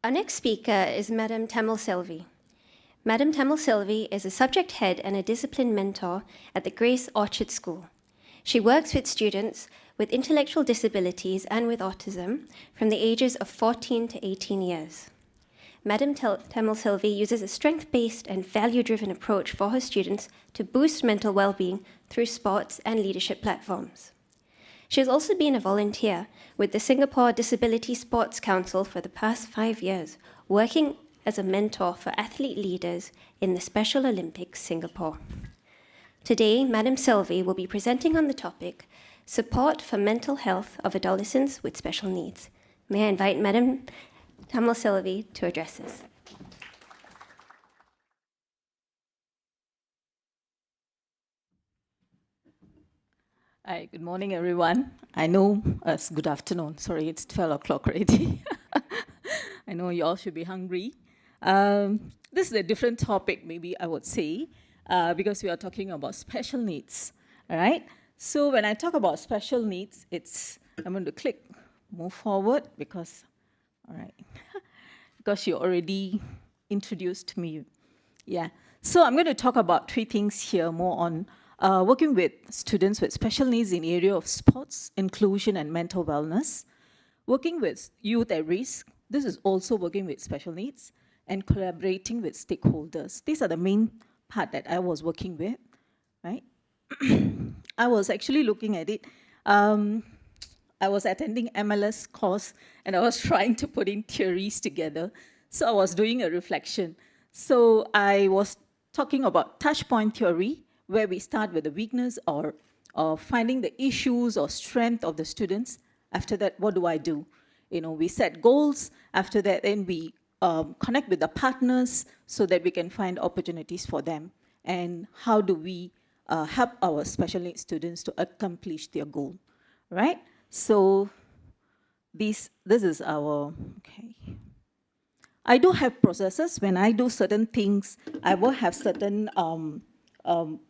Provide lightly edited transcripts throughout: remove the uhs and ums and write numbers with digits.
Our next speaker is Mdm Tamil Selvi. Mdm Tamil Selvi is a subject head and a discipline mentor at the Grace Orchard School. She works with students with intellectual disabilities and with autism from the ages of 14 to 18 years. Mdm Tamil Selvi uses a strength-based and value-driven approach for her students to boost mental well-being through sports and leadership platforms. She has also been a volunteer with the Singapore Disability Sports Council for the past 5 years, working as a mentor for athlete leaders in the Special Olympics Singapore. Today, Mdm Selvi will be presenting on the topic, Support for Mental Health of Adolescents with Special Needs. May I invite Mdm Tamil Selvi to address us. Hi, good morning, everyone. I know it's good afternoon. Sorry, it's 12 o'clock already. I know you all should be hungry. This is a different topic, maybe I would say, because we are talking about special needs, all right? So when I talk about special needs, I'm going to move forward, because, all right, because you already introduced me. Yeah, so I'm going to talk about 3 things here, more on working with students with special needs in the area of sports, inclusion, and mental wellness. Working with youth at risk, this is also working with special needs, and collaborating with stakeholders. These are the main part that I was working with, right? I was actually looking at it. I was attending MLS course, and I was trying to put in theories together. So I was doing a reflection. So I was talking about touch point theory, where we start with the weakness or finding the issues or strength of the students. After that, what do I do? You know, we set goals. After that, then we connect with the partners so that we can find opportunities for them. And how do we help our special needs students to accomplish their goal, right? So this is our, okay. I do have processes. When I do certain things, I will have certain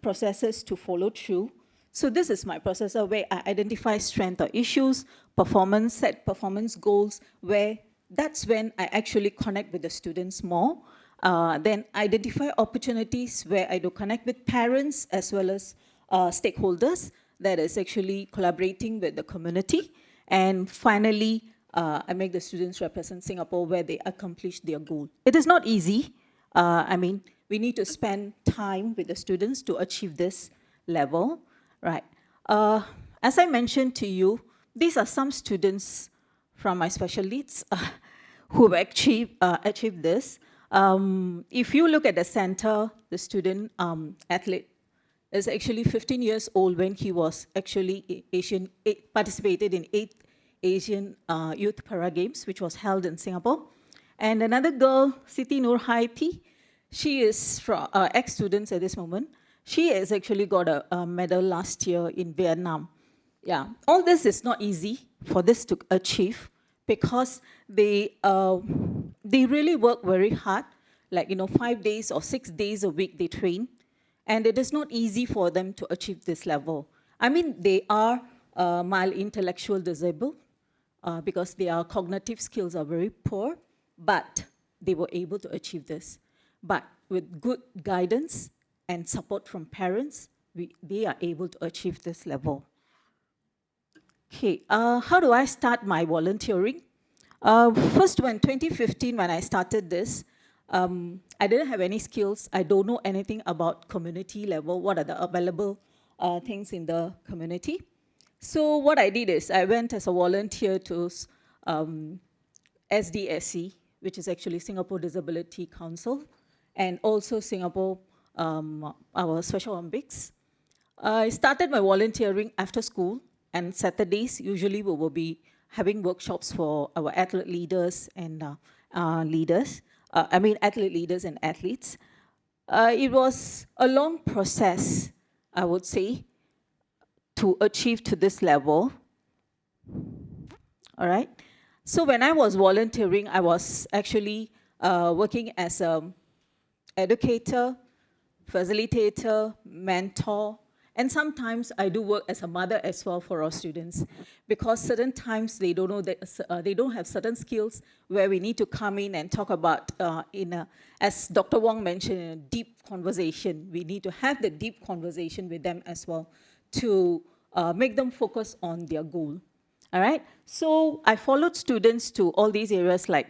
processes to follow through. So this is my processor where I identify strength or issues, performance, set performance goals, where that's when I actually connect with the students more. Then identify opportunities where I do connect with parents as well as stakeholders, that is actually collaborating with the community. And finally, I make the students represent Singapore where they accomplish their goal. It is not easy. I mean, we need to spend time with the students to achieve this level, right? As I mentioned to you, these are some students from my special needs who have achieved this. If you look at the center, the student athlete is actually 15 years old when he was actually participated in 8th Asian Youth Para Games, which was held in Singapore. And another girl, Siti Nur Haiti, she is from ex-students at this moment. She has actually got a medal last year in Vietnam. Yeah, all this is not easy for this to achieve because they really work very hard, like 5 days or 6 days a week they train, and it is not easy for them to achieve this level. I mean, they are mild intellectual disabled because their cognitive skills are very poor, but they were able to achieve this. But with good guidance and support from parents, they are able to achieve this level. Okay, how do I start my volunteering? First, in 2015, when I started this, I didn't have any skills. I don't know anything about community level, what are the available things in the community. So what I did is I went as a volunteer to SDSC, which is actually Singapore Disability Council, and also Singapore, our Special Olympics. I started my volunteering after school, and Saturdays, usually we will be having workshops for our athlete leaders and athlete leaders and athletes. It was a long process, I would say, to achieve to this level. All right. So when I was volunteering, I was actually working as an educator, facilitator, mentor, And sometimes I do work as a mother as well for our students, because certain times they don't know that they don't have certain skills where we need to come in and talk about as Dr. Wong mentioned, in a deep conversation. We need to have the deep conversation with them as well to make them focus on their goal. All right. So I followed students to all these areas like,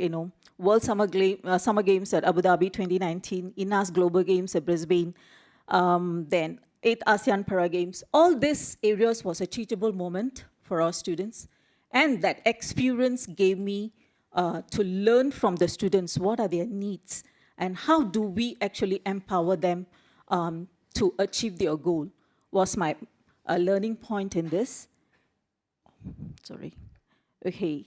World Summer Games at Abu Dhabi 2019, INAS Global Games at Brisbane, then 8 ASEAN Para Games. All these areas was a teachable moment for our students. And that experience gave me to learn from the students what are their needs and how do we actually empower them to achieve their goal was my learning point in this. Sorry. Okay.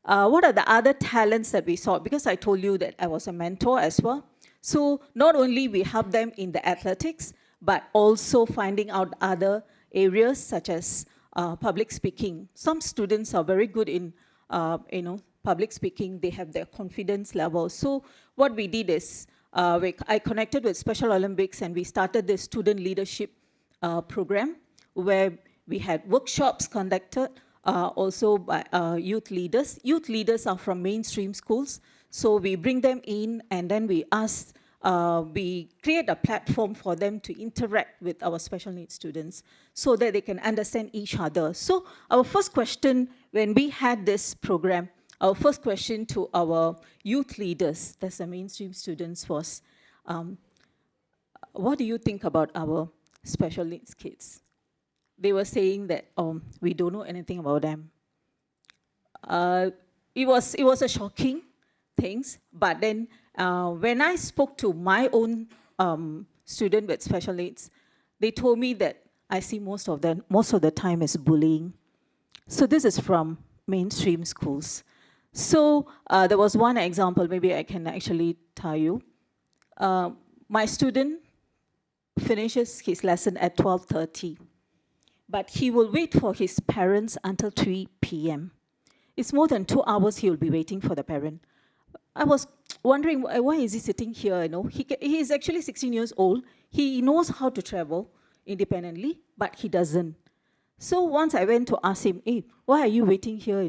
What are the other talents that we saw? Because I told you that I was a mentor as well. So not only we help them in the athletics, but also finding out other areas such as public speaking. Some students are very good in, public speaking. They have their confidence level. So what we did is I connected with Special Olympics and we started this student leadership program where we had workshops conducted also by youth leaders. Youth leaders are from mainstream schools. So we bring them in and then we ask, we create a platform for them to interact with our special needs students so that they can understand each other. So our first question when we had this program, our first question to our youth leaders, that's the mainstream students, was, what do you think about our special needs kids? They were saying that we don't know anything about them. It was a shocking thing, but then when I spoke to my own student with special needs, they told me that I see most of the time is bullying. So this is from mainstream schools. So there was one example, maybe I can actually tell you. My student finishes his lesson at 12:30. But he will wait for his parents until 3 p.m. It's more than 2 hours he will be waiting for the parent. I was wondering, why is he sitting here? He is actually 16 years old. He knows how to travel independently, but he doesn't. So once I went to ask him, hey, why are you waiting here,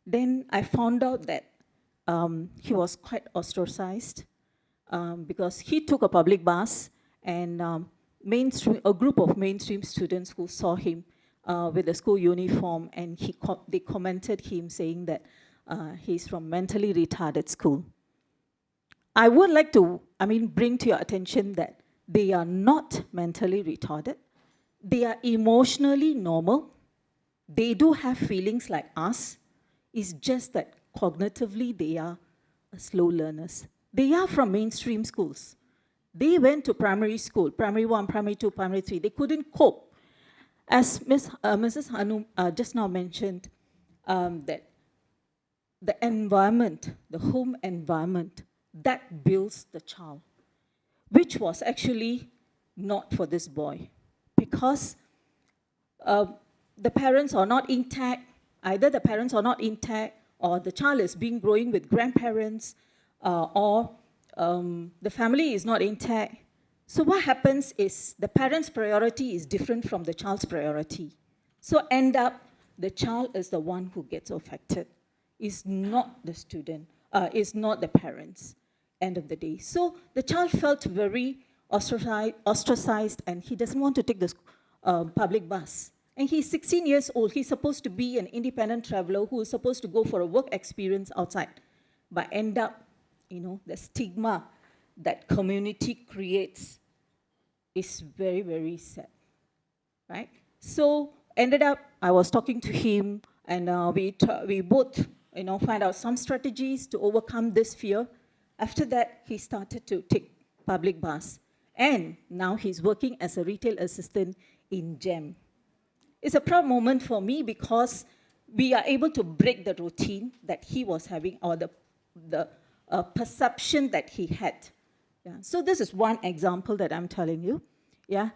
Then I found out that he was quite ostracized because he took a public bus and a group of mainstream students who saw him with a school uniform, and they commented him saying that he's from mentally retarded school. I would like to, bring to your attention that they are not mentally retarded. They are emotionally normal. They do have feelings like us. It's just that cognitively they are slow learners. They are from mainstream schools. They went to primary school, primary 1, primary 2, primary 3. They couldn't cope. As Mrs. Hanum just now mentioned, that the environment, the home environment, that builds the child, which was actually not for this boy, because the parents are not intact. Either the parents are not intact, or the child is growing with grandparents, or the family is not intact. So what happens is the parent's priority is different from the child's priority. So end up, the child is the one who gets affected. It's not the student, it's not the parents, end of the day. So the child felt very ostracized and he doesn't want to take the public bus. And he's 16 years old. He's supposed to be an independent traveler who is supposed to go for a work experience outside. But end up, the stigma that community creates is very, very sad, right? So ended up, I was talking to him, and we both, find out some strategies to overcome this fear. After that, he started to take public bus. And now he's working as a retail assistant in GEM. It's a proud moment for me because we are able to break the routine that he was having, or the perception that he had. Yeah. So this is one example that I'm telling you. Yeah.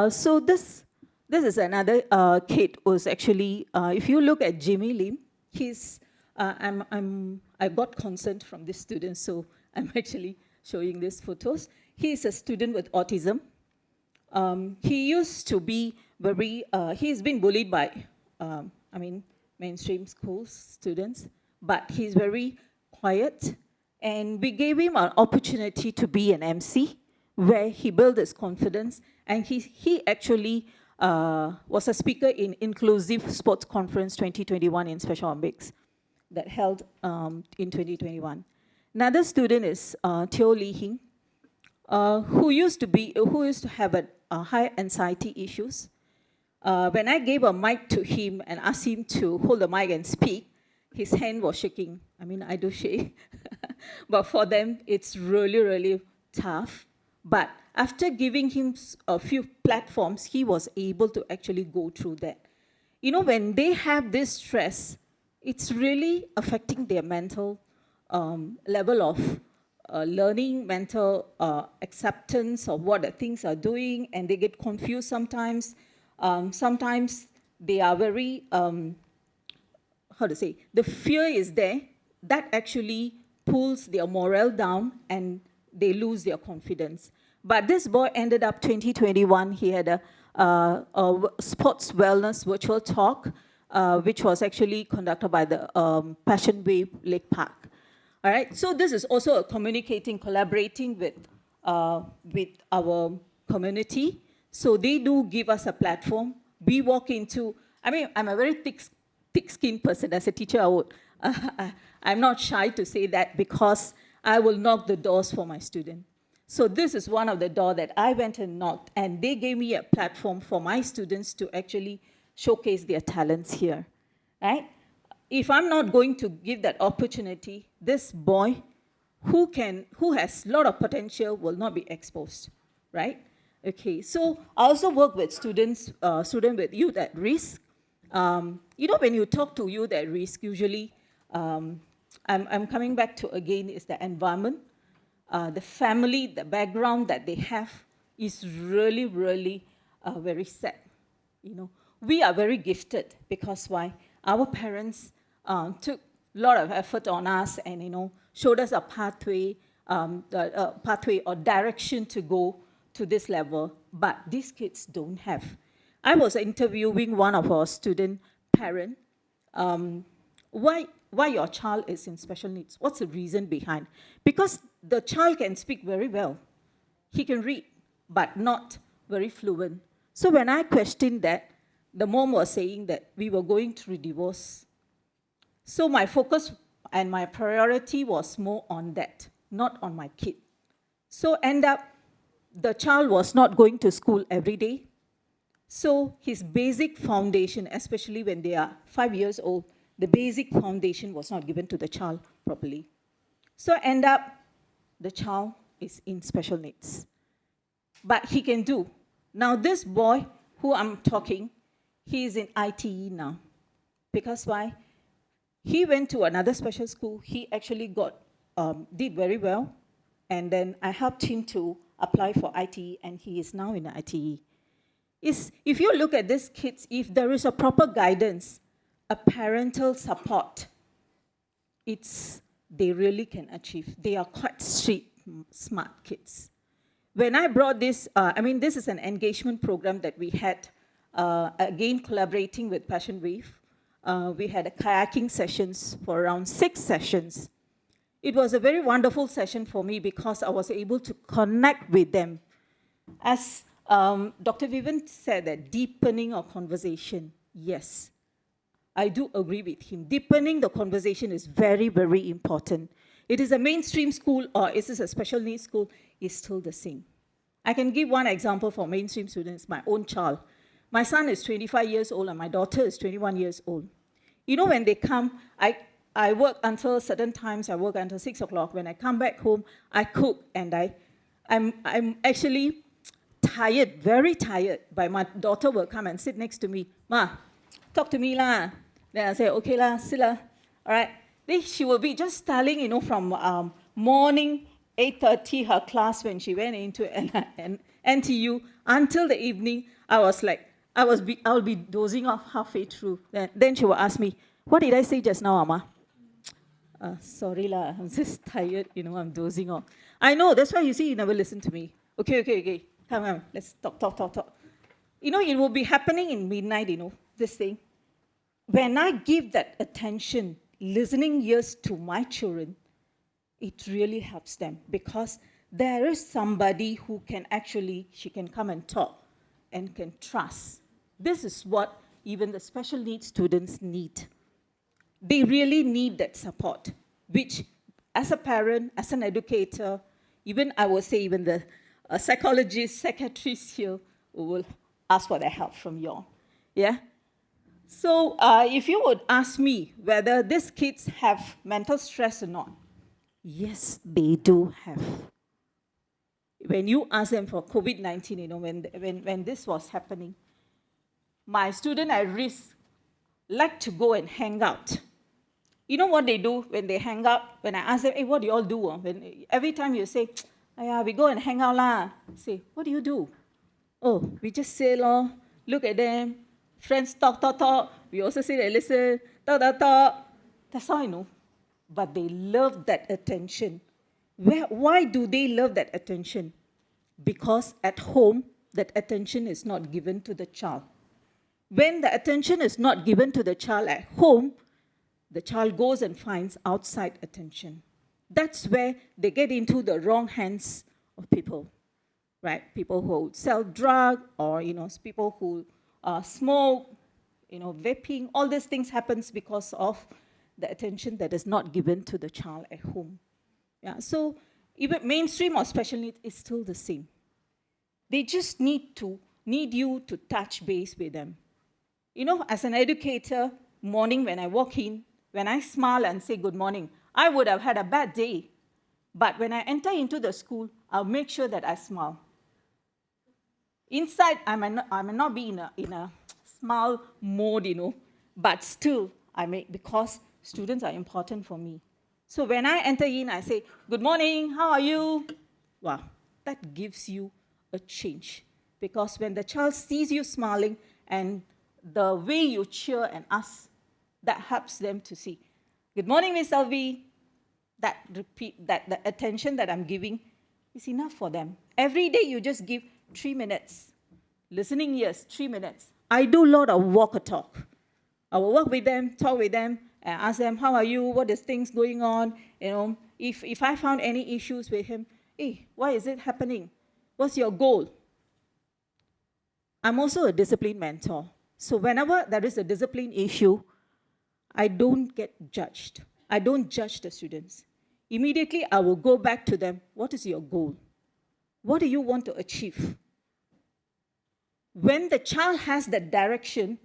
So this is another kid who's actually, if you look at Jimmy Lim, he's, I got consent from this student, so I'm actually showing these photos. He is a student with autism. He used to be he's been bullied by, mainstream school students, but he's very quiet. And we gave him an opportunity to be an MC, where he built his confidence, and he actually was a speaker in Inclusive Sports Conference 2021 in Special Olympics that held in 2021. Another student is Teo Lee Hing, who used to have high anxiety issues. When I gave a mic to him and asked him to hold the mic and speak, his hand was shaking. I mean, I do shake. But for them, it's really, really tough. But after giving him a few platforms, he was able to actually go through that. You know, when they have this stress, it's really affecting their mental level of learning, mental acceptance of what the things are doing, and they get confused sometimes. Sometimes they are very, the fear is there. That actually pulls their morale down and they lose their confidence. But this boy ended up 2021, he had a sports wellness virtual talk, which was actually conducted by the Passion Wave Lake Park. All right, so this is also collaborating with our community. So they do give us a platform. We walk into, I'm a very thick-skinned person. As a teacher, I'm not shy to say that because I will knock the doors for my student. So this is one of the doors that I went and knocked, and they gave me a platform for my students to actually showcase their talents here, right? If I'm not going to give that opportunity, this boy who has a lot of potential will not be exposed, right? Okay, so I also work with students with youth at risk. You know, when you talk to youth at risk, usually, I'm coming back to again is the environment, the family, the background that they have is really, really very sad. You know, we are very gifted because why? Our parents took a lot of effort on us and showed us a pathway, or direction to go to this level, but these kids don't have. I was interviewing one of our student parent, why your child is in special needs. What's the reason behind? Because the child can speak very well. He can read, but not very fluent. So when I questioned that, the mom was saying that we were going through divorce. So my focus and my priority was more on that, not on my kid. So end up, the child was not going to school every day. So his basic foundation, especially when they are 5 years old, the basic foundation was not given to the child properly. So end up, the child is in special needs. But he can do. Now this boy who I'm talking, he is in ITE now. Because why? He went to another special school. He actually did very well. And then I helped him to apply for ITE, and he is now in ITE. If you look at these kids, if there is a proper guidance, a parental support, they really can achieve. They are quite street smart kids. When I brought this, this is an engagement program that we had, again collaborating with Passion Wave. We had a kayaking sessions for around 6 sessions. It was a very wonderful session for me because I was able to connect with them. As Dr. Vivian said, that deepening of conversation, yes, I do agree with him. Deepening the conversation is very, very important. It is a mainstream school or is this a special needs school, it's still the same. I can give one example for mainstream students, my own child. My son is 25 years old and my daughter is 21 years old. You know, when they come, I work until certain times, I work until 6 o'clock. When I come back home, I cook, and I'm actually tired, very tired, but my daughter will come and sit next to me. Ma, talk to me lah. Then I say, okay lah, sit lah. All right. Then she will be just styling, from morning, 8:30, her class when she went into NTU, until the evening, I'll be dozing off halfway through. Then she will ask me, what did I say just now, Amma? Sorry lah, I'm just tired, I'm dozing off. I know, that's why you see you never listen to me. Okay, come on, let's talk. it will be happening in midnight, this thing. When I give that attention, listening ears to my children, it really helps them because there is somebody who can actually, she can come and talk and can trust. This is what even the special needs students need. They really need that support, which as a parent, as an educator, even I would say even the psychologists, secretaries here will ask for their help from you all. Yeah? So if you would ask me whether these kids have mental stress or not, yes, they do have. When you ask them for COVID-19, when this was happening, my student at risk like to go and hang out. You know what they do when they hang out? When I ask them, hey, what do you all do? Every time you say, we go and hang out lah. Say, what do you do? Oh, we just say, look at them. Friends talk. We also say they listen, talk. That's all I know. But they love that attention. Why do they love that attention? Because at home, that attention is not given to the child. When the attention is not given to the child at home, the child goes and finds outside attention. That's where they get into the wrong hands of people, right? People who sell drugs or, people who smoke, vaping. All these things happens because of the attention that is not given to the child at home. Yeah, so even mainstream or special needs is still the same. They just need you to touch base with them. As an educator, morning when I walk in, when I smile and say good morning, I would have had a bad day. But when I enter into the school, I'll make sure that I smile. Inside, I may not be in a smile mode, but still, because students are important for me. So when I enter in, I say, good morning, how are you? Wow, that gives you a change. Because when the child sees you smiling and the way you cheer and ask, that helps them to see. Good morning, Miss Selvi. That the attention that I'm giving is enough for them. Every day you just give 3 minutes. Listening ears, 3 minutes. I do a lot of walk or talk. I will walk with them, talk with them, and ask them, how are you? What is things going on? If I found any issues with him, hey, why is it happening? What's your goal? I'm also a discipline mentor. So whenever there is a discipline issue, I don't get judged. I don't judge the students. Immediately, I will go back to them. What is your goal? What do you want to achieve? When the child has that direction,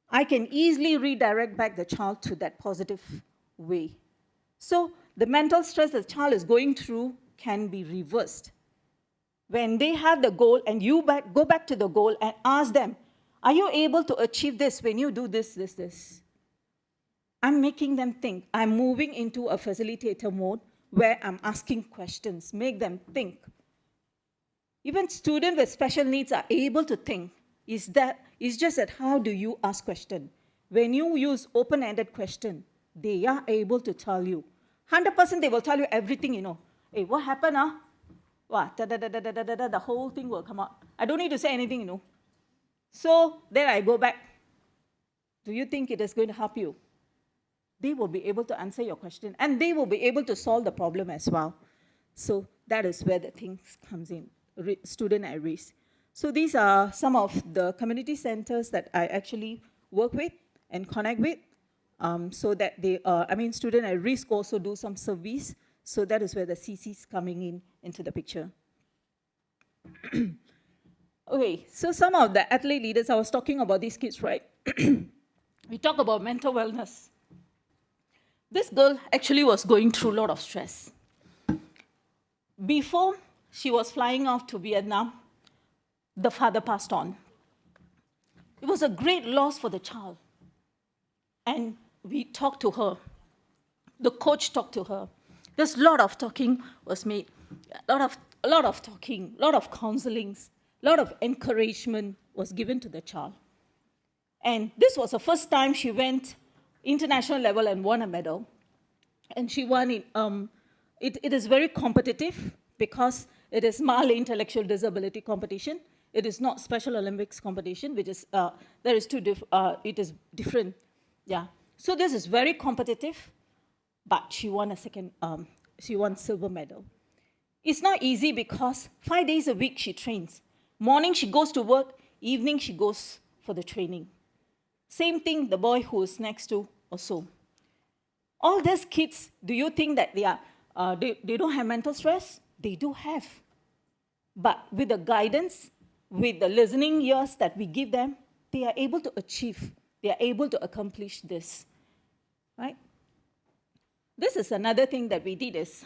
I can easily redirect back the child to that positive way. So the mental stress the child is going through can be reversed. When they have the goal and you go back to the goal and ask them, are you able to achieve this when you do this? I'm making them think. I'm moving into a facilitator mode where I'm asking questions, make them think. Even students with special needs are able to think. It's just that how do you ask questions? When you use open-ended question, they are able to tell you. 100% they will tell you everything, Hey, what happened, What? The whole thing will come out. I don't need to say anything, So then I go back. Do you think it is going to help you? They will be able to answer your question, and they will be able to solve the problem as well. So that is where the things comes in, student at risk. So these are some of the community centers that I actually work with and connect with, so that they, student at risk also do some service. So that is where the CC is coming into the picture. Okay, so some of the athlete leaders, I was talking about these kids, right? We talk about mental wellness. This girl actually was going through a lot of stress. Before she was flying off to Vietnam, the father passed on. It was a great loss for the child. And we talked to her. The coach talked to her. There's a lot of talking was made, a lot of talking, a lot of counselings, a lot of encouragement was given to the child. And this was the first time she went international level and won a medal. And she won it. It is very competitive because it is Mali intellectual disability competition. It is not Special Olympics competition, which is, it is different. Yeah. So this is very competitive, but she won she won silver medal. It's not easy because 5 days a week she trains. Morning she goes to work, evening she goes for the training. Same thing, the boy who is next to also. All these kids, do you think that they don't have mental stress? They do have. But with the guidance, with the listening ears that we give them, they are able to achieve, they are able to accomplish this, right? This is another thing that we did is,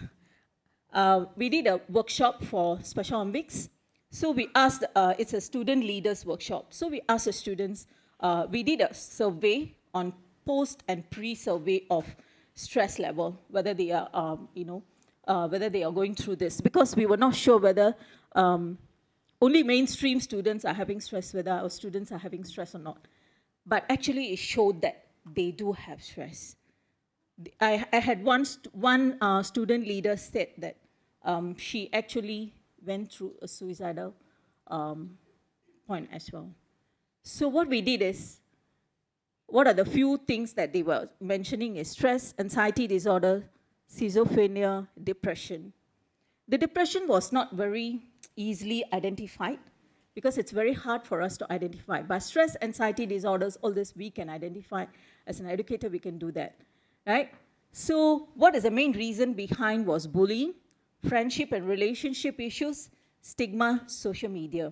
we did a workshop for Special Olympics. So we asked, it's a student leaders workshop. So we asked the students, we did a survey on post and pre-survey of stress level, whether they are, whether they are going through this. Because we were not sure whether only mainstream students are having stress, whether our students are having stress or not. But actually it showed that they do have stress. I had one student leader said that she actually went through a suicidal point as well. So what we did is, what are the few things that they were mentioning is stress, anxiety disorder, schizophrenia, depression. The depression was not very easily identified because it's very hard for us to identify. But stress, anxiety disorders, all this we can identify. As an educator, we can do that, right? So what is the main reason behind was bullying, friendship and relationship issues, stigma, social media.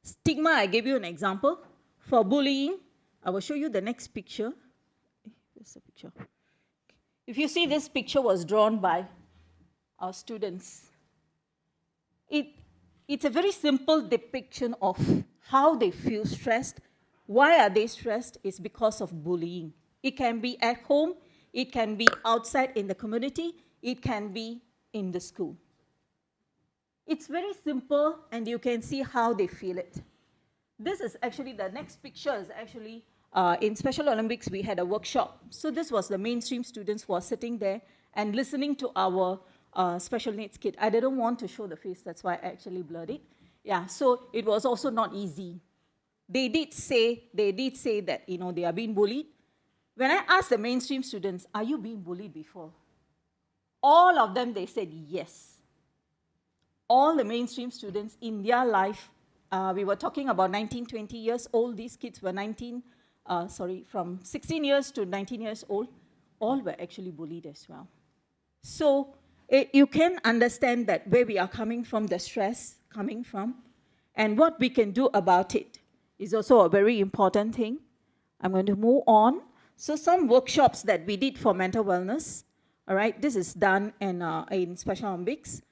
Stigma, I gave you an example. For bullying, I will show you the next picture. Here's the picture. If you see, this picture was drawn by our students. It's a very simple depiction of how they feel stressed. Why are they stressed? It's because of bullying. It can be at home, it can be outside in the community, it can be in the school. It's very simple, and you can see how they feel it. This is actually, the next picture is actually, in Special Olympics, we had a workshop. So this was the mainstream students who are sitting there and listening to our special needs kid. I didn't want to show the face, that's why I actually blurred it. Yeah, so it was also not easy. They did say that, they are being bullied. When I asked the mainstream students, are you being bullied before? All of them, they said yes. All the mainstream students in their life, we were talking about 19, 20 years old. These kids were from 16 years to 19 years old. All were actually bullied as well. So you can understand that where we are coming from, the stress coming from, and what we can do about it is also a very important thing. I'm going to move on. So some workshops that we did for mental wellness, all right, this is done in Special Olympics.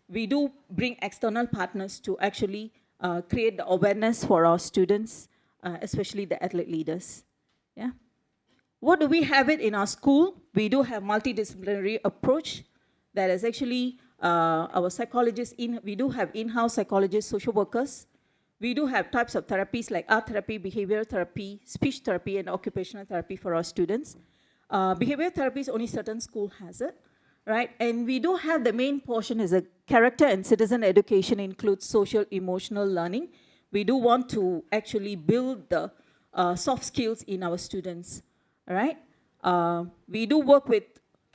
We do bring external partners to actually create the awareness for our students, especially the athlete leaders. Yeah. What do we have it in our school? We do have multidisciplinary approach. That is actually our psychologists. We do have in-house psychologists, social workers. We do have types of therapies like art therapy, behavioral therapy, speech therapy, and occupational therapy for our students. Behavioral therapy is only certain school has it, right? And we do have the main portion is a character and citizen education, includes social emotional learning. We do want to actually build the soft skills in our students, all right? We do work with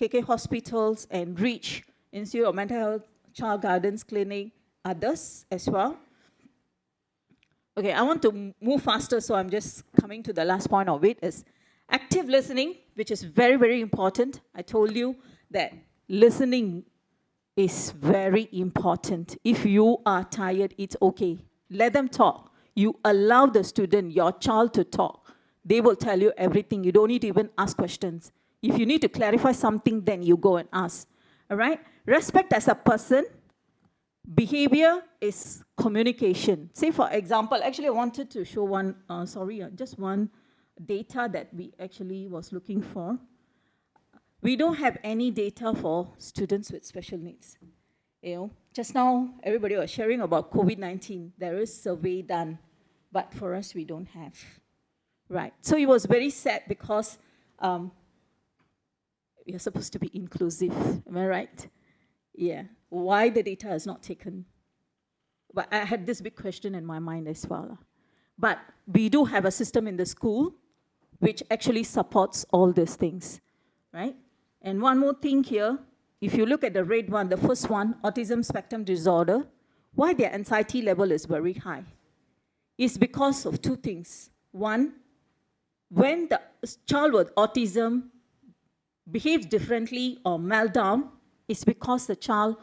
KK hospitals and REACH, Institute of Mental Health, Child Guidance Clinic, others as well. Okay, I want to move faster, so I'm just coming to the last point of it, is active listening, which is very, very important. I told you that listening is very important. If you are tired, it's okay. Let them talk. You allow the student, your child, to talk. They will tell you everything. You don't need to even ask questions. If you need to clarify something, then you go and ask. All right? Respect as a person. Behavior is communication. Say, for example, actually I wanted to show one, just one data that we actually was looking for. We don't have any data for students with special needs. Just now everybody was sharing about COVID-19. There is a survey done, but for us we don't have. Right. So it was very sad because we are supposed to be inclusive. Am I right? Yeah. Why the data is not taken? But I had this big question in my mind as well. But we do have a system in the school which actually supports all these things, right? And one more thing here, if you look at the red one, the first one, autism spectrum disorder, why their anxiety level is very high? It's because of two things. One, when the child with autism behaves differently or meltdown, it's because the child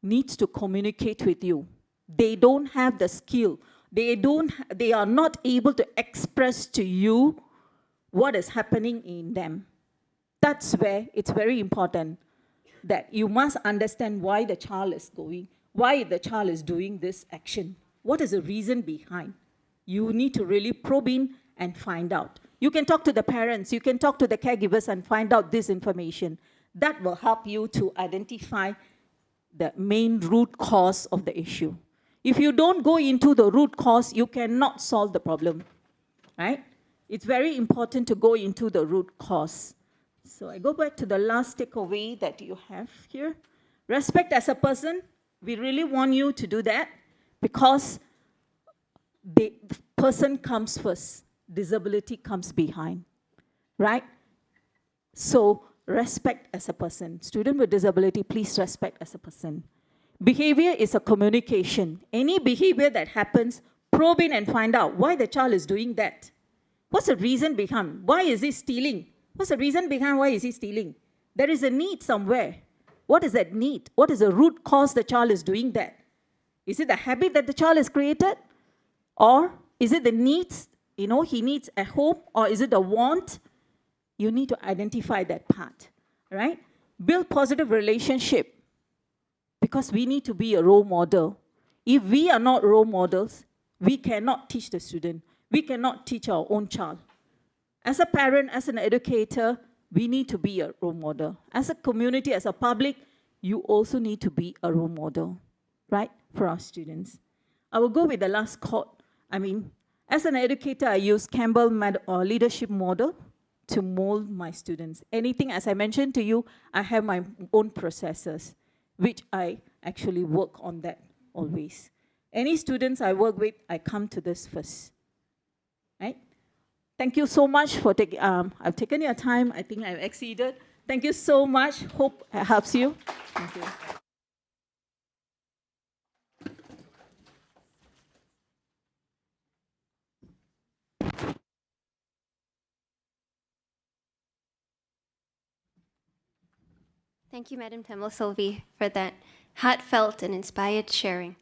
needs to communicate with you. They don't have the skill. They are not able to express to you what is happening in them. That's where it's very important that you must understand why the child is doing this action. What is the reason behind? You need to really probe in and find out. You can talk to the parents, you can talk to the caregivers and find out this information. That will help you to identify the main root cause of the issue. If you don't go into the root cause, you cannot solve the problem, right? It's very important to go into the root cause. So I go back to the last takeaway that you have here. Respect as a person. We really want you to do that because the person comes first. Disability comes behind, right? So respect as a person. Student with disability, please respect as a person. Behavior is a communication. Any behavior that happens, probe in and find out why the child is doing that. What's the reason behind? Why is he stealing? What's the reason behind why is he stealing? There is a need somewhere. What is that need? What is the root cause the child is doing that? Is it the habit that the child has created? Or is it the needs, he needs a home? Or is it the want? You need to identify that part, right? Build positive relationship because we need to be a role model. If we are not role models, we cannot teach the student. We cannot teach our own child. As a parent, as an educator, we need to be a role model. As a community, as a public, you also need to be a role model, right, for our students. I will go with the last quote. As an educator, I use Campbell leadership model to mold my students. Anything, as I mentioned to you, I have my own processes, which I actually work on that always. Any students I work with, I come to this first, right? Thank you so much for taking, I've taken your time. I think I've exceeded. Thank you so much. Hope it helps you. Thank you. Thank you, Madam Tamil Selvi, for that heartfelt and inspired sharing.